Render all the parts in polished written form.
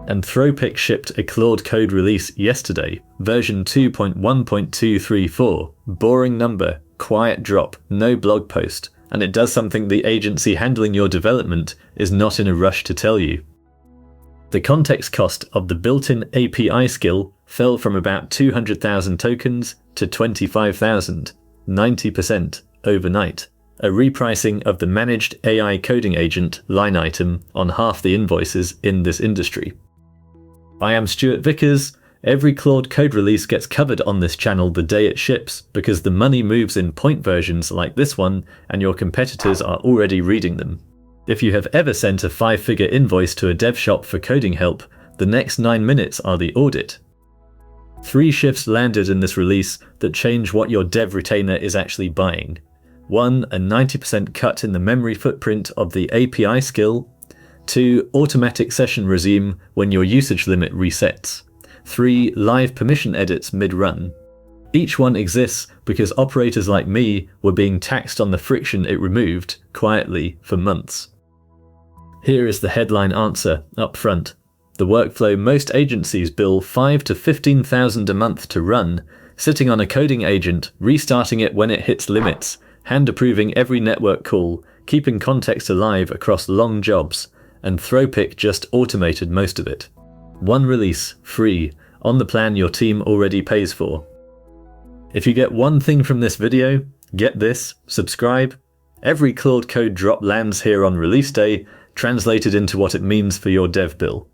Anthropic shipped a Claude Code release yesterday, version 2.1.234. Boring number, quiet drop, no blog post, and it does something the agency handling your development is not in a rush to tell you. The context cost of the built-in API skill fell from about 200,000 tokens to 25,000, 90% overnight. A repricing of the managed AI coding agent line item on half the invoices in this industry. I am Stewart Vickers. Every Claude Code release gets covered on this channel the day it ships because the money moves in point versions like this one and your competitors are already reading them. If you have ever sent a 5-figure invoice to a dev shop for coding help, the next 9 minutes are the audit. 3 shifts landed in this release that change what your dev retainer is actually buying. 1. A 90% cut in the memory footprint of the API skill. 2. Automatic session resume when your usage limit resets. 3. Live permission edits mid-run. Each one exists because operators like me were being taxed on the friction it removed, quietly, for months. Here is the headline answer, up front. The workflow most agencies bill $5,000 to $15,000 a month to run, sitting on a coding agent, restarting it when it hits limits, hand-approving every network call, keeping context alive across long jobs. Anthropic just automated most of it. 1 release, free, on the plan your team already pays for. If you get one thing from this video, get this, subscribe. Every Claude Code drop lands here on release day, translated into what it means for your dev bill.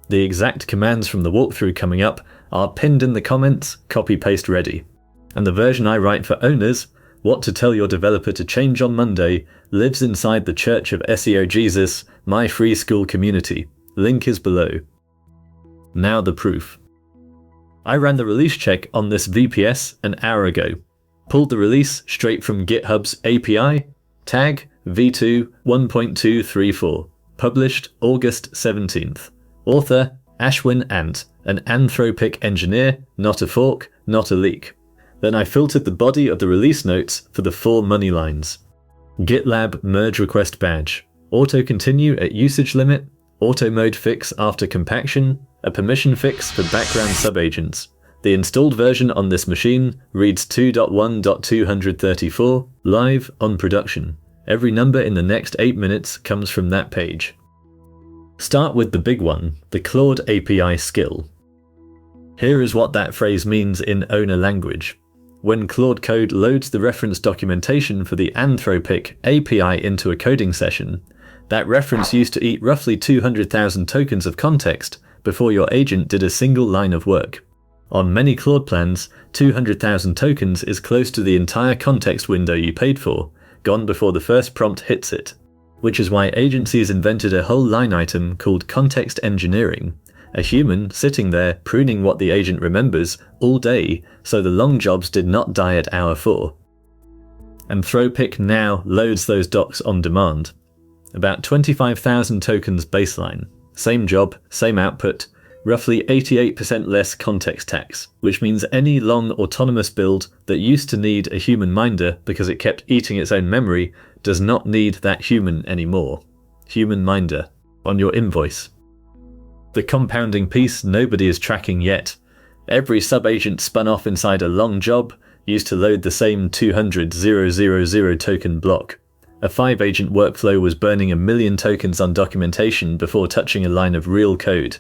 The exact commands from the walkthrough coming up are pinned in the comments, copy-paste ready. And the version I write for owners, what to tell your developer to change on Monday, lives inside the Church of SEO Jesus, my free school community. Link is below. Now the proof. I ran the release check on this VPS an hour ago. Pulled the release straight from GitHub's API, tag v2 1.234. Published August 17th. Author Ashwin Ant, an Anthropic engineer, not a fork, not a leak. Then I filtered the body of the release notes for the 4 money lines. GitLab merge request badge. Auto continue at usage limit. Auto mode fix after compaction. A permission fix for background subagents. The installed version on this machine reads 2.1.234, live on production. Every number in the next 8 minutes comes from that page. Start with the big one, the Claude API skill. Here is what that phrase means in owner language. When Claude Code loads the reference documentation for the Anthropic API into a coding session, that reference used to eat roughly 200,000 tokens of context before your agent did a single line of work. On many Claude plans, 200,000 tokens is close to the entire context window you paid for, gone before the first prompt hits it. Which is why agencies invented a whole line item called context engineering, a human sitting there pruning what the agent remembers all day so the long jobs did not die at hour 4. Anthropic now loads those docs on demand. About 25,000 tokens baseline, same job, same output, roughly 88% less context tax, which means any long autonomous build that used to need a human minder because it kept eating its own memory does not need that human anymore. Human minder on your invoice. The compounding piece nobody is tracking yet. Every subagent spun off inside a long job used to load the same 200,000 token block. A 5-agent workflow was burning 1 million tokens on documentation before touching a line of real code.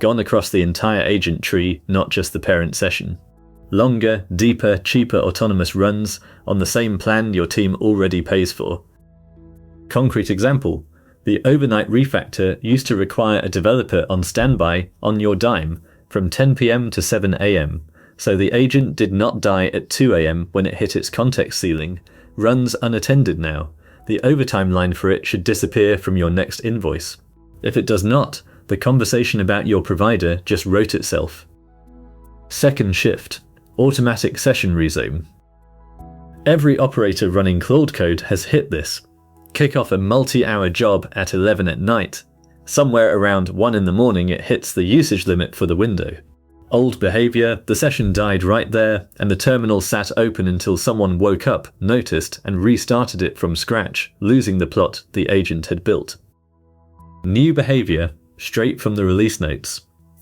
Gone across the entire agent tree, not just the parent session. Longer, deeper, cheaper autonomous runs on the same plan your team already pays for. Concrete example, the overnight refactor used to require a developer on standby on your dime from 10 PM to 7 AM, so the agent did not die at 2 AM when it hit its context ceiling, runs unattended now. The overtime line for it should disappear from your next invoice. If it does not, the conversation about your provider just wrote itself. Second shift, automatic session resume. Every operator running Claude Code has hit this. Kick off a multi-hour job at 11 at night. Somewhere around 1 in the morning it hits the usage limit for the window. Old behavior, the session died right there, and the terminal sat open until someone woke up, noticed, and restarted it from scratch, losing the plot the agent had built. New behavior, straight from the release notes.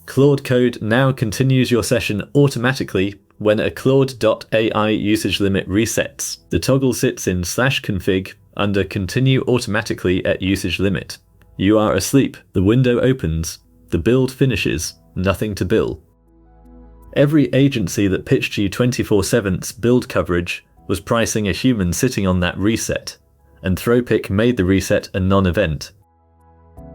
Claude Code now continues your session automatically when a claude.ai usage limit resets. The toggle sits in /config under continue automatically at usage limit. You are asleep. The window opens. The build finishes. Nothing to bill. Every agency that pitched you 24/7's build coverage was pricing a human sitting on that reset. Anthropic made the reset a non-event.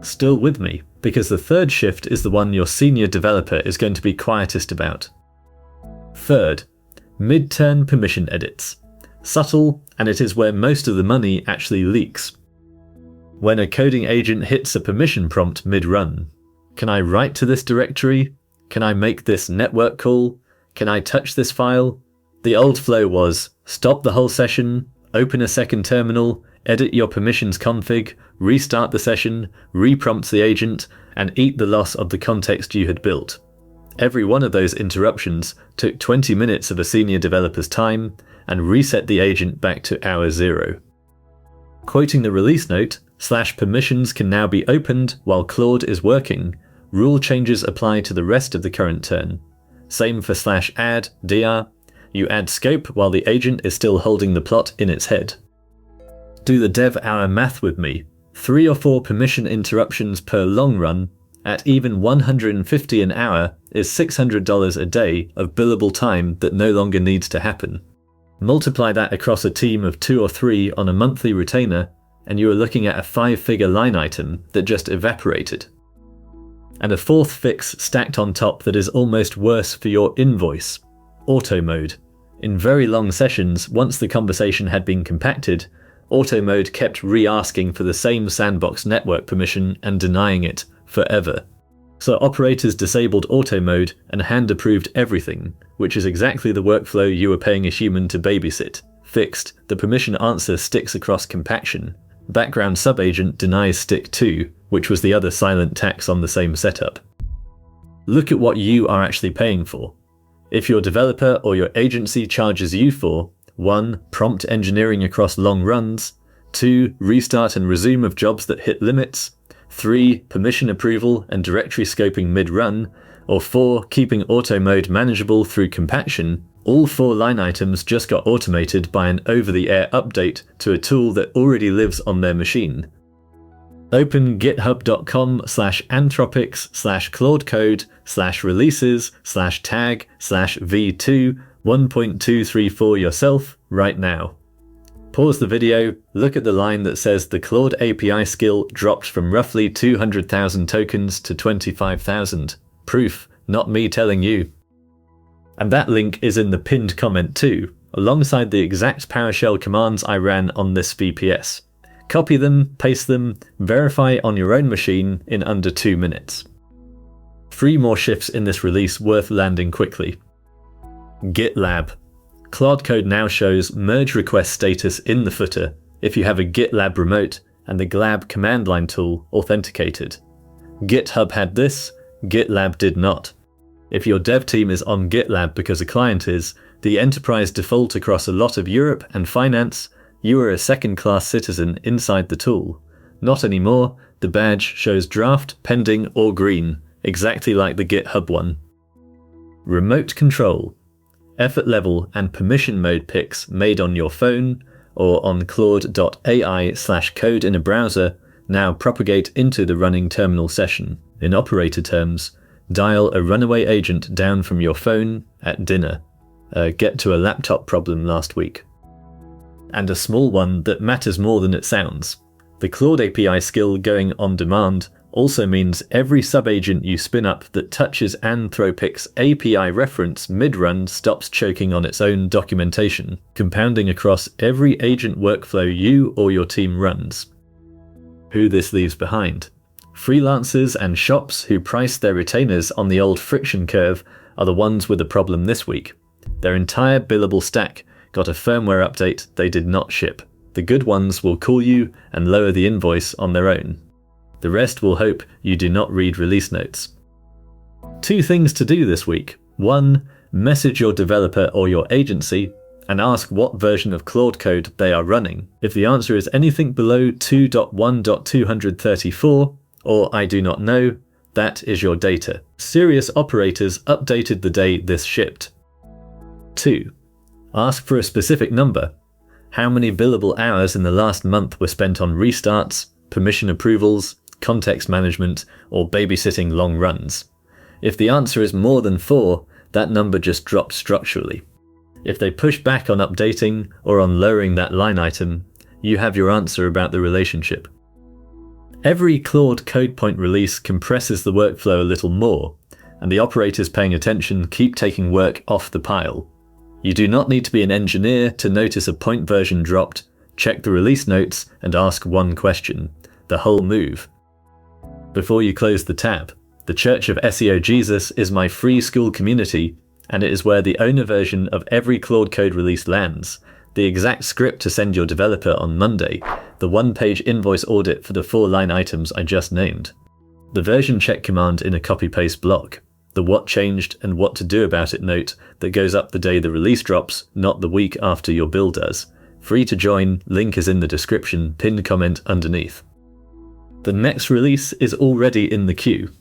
Still with me, because the third shift is the one your senior developer is going to be quietest about. Third, mid-turn permission edits. Subtle, and it is where most of the money actually leaks. When a coding agent hits a permission prompt mid-run, can I write to this directory? Can I make this network call? Can I touch this file? The old flow was stop the whole session, open a second terminal, edit your permissions config, restart the session, reprompt the agent, and eat the loss of the context you had built. Every one of those interruptions took 20 minutes of a senior developer's time and reset the agent back to hour 0. Quoting the release note, /permissions can now be opened while Claude is working. Rule changes apply to the rest of the current turn. Same for /add-dir. You add scope while the agent is still holding the plot in its head. Do the dev hour math with me. 3 or 4 permission interruptions per long run at even $150 an hour is $600 a day of billable time that no longer needs to happen. Multiply that across a team of 2 or 3 on a monthly retainer and you are looking at a 5-figure line item that just evaporated. And a fourth fix stacked on top that is almost worse for your invoice: auto mode. In very long sessions, once the conversation had been compacted, auto mode kept re-asking for the same sandbox network permission and denying it forever. So operators disabled auto mode and hand approved everything, which is exactly the workflow you were paying a human to babysit. Fixed, the permission answer sticks across compaction. Background subagent denies stick too, which was the other silent tax on the same setup. Look at what you are actually paying for. If your developer or your agency charges you for 1. Prompt engineering across long runs, 2. Restart and resume of jobs that hit limits, 3. Permission approval and directory scoping mid-run, or 4. Keeping auto mode manageable through compaction, all 4 line items just got automated by an over-the-air update to a tool that already lives on their machine. Open github.com/anthropics/claude code/releases/tag/v2 1.234 yourself right now. Pause the video, look at the line that says the Claude API skill dropped from roughly 200,000 tokens to 25,000. Proof, not me telling you. And that link is in the pinned comment too, alongside the exact PowerShell commands I ran on this VPS. Copy them, paste them, verify on your own machine in under 2 minutes. 3 more shifts in this release worth landing quickly. GitLab. Claude Code now shows merge request status in the footer if you have a GitLab remote and the glab command line tool authenticated. GitHub had this, GitLab did not. If your dev team is on GitLab because a client is, the enterprise default across a lot of Europe and finance, you are a second-class citizen inside the tool. Not anymore, the badge shows draft, pending, or green, exactly like the GitHub one. Remote control. Effort level and permission mode picks made on your phone or on claude.ai/code in a browser now propagate into the running terminal session. In operator terms, dial a runaway agent down from your phone at dinner. Get to a laptop problem last week. And a small one that matters more than it sounds. The Claude API skill going on demand also means every subagent you spin up that touches Anthropic's API reference mid-run stops choking on its own documentation, compounding across every agent workflow you or your team runs. Who this leaves behind? Freelancers and shops who price their retainers on the old friction curve are the ones with a problem this week. Their entire billable stack got a firmware update they did not ship. The good ones will call you and lower the invoice on their own. The rest will hope you do not read release notes. 2 things to do this week. 1. Message your developer or your agency and ask what version of Claude Code they are running. If the answer is anything below 2.1.234 or I do not know, That is your data. Serious operators updated the day this shipped. 2. Ask for a specific number. How many billable hours in the last month were spent on restarts, permission approvals, context management, or babysitting long runs? If the answer is more than 4, that number just drops structurally. If they push back on updating or on lowering that line item, you have your answer about the relationship. Every Claude Code point release compresses the workflow a little more, and the operators paying attention keep taking work off the pile. You do not need to be an engineer to notice a point version dropped, check the release notes, and ask one question: the whole move. Before you close the tab, the Church of SEO Jesus is my free school community, and it is where the owner version of every Claude Code release lands, the exact script to send your developer on Monday, the one-page invoice audit for the 4-line items I just named, the version check command in a copy-paste block, the what changed and what to do about it note that goes up the day the release drops, not the week after your build does. Free to join, link is in the description, pinned comment underneath. The next release is already in the queue.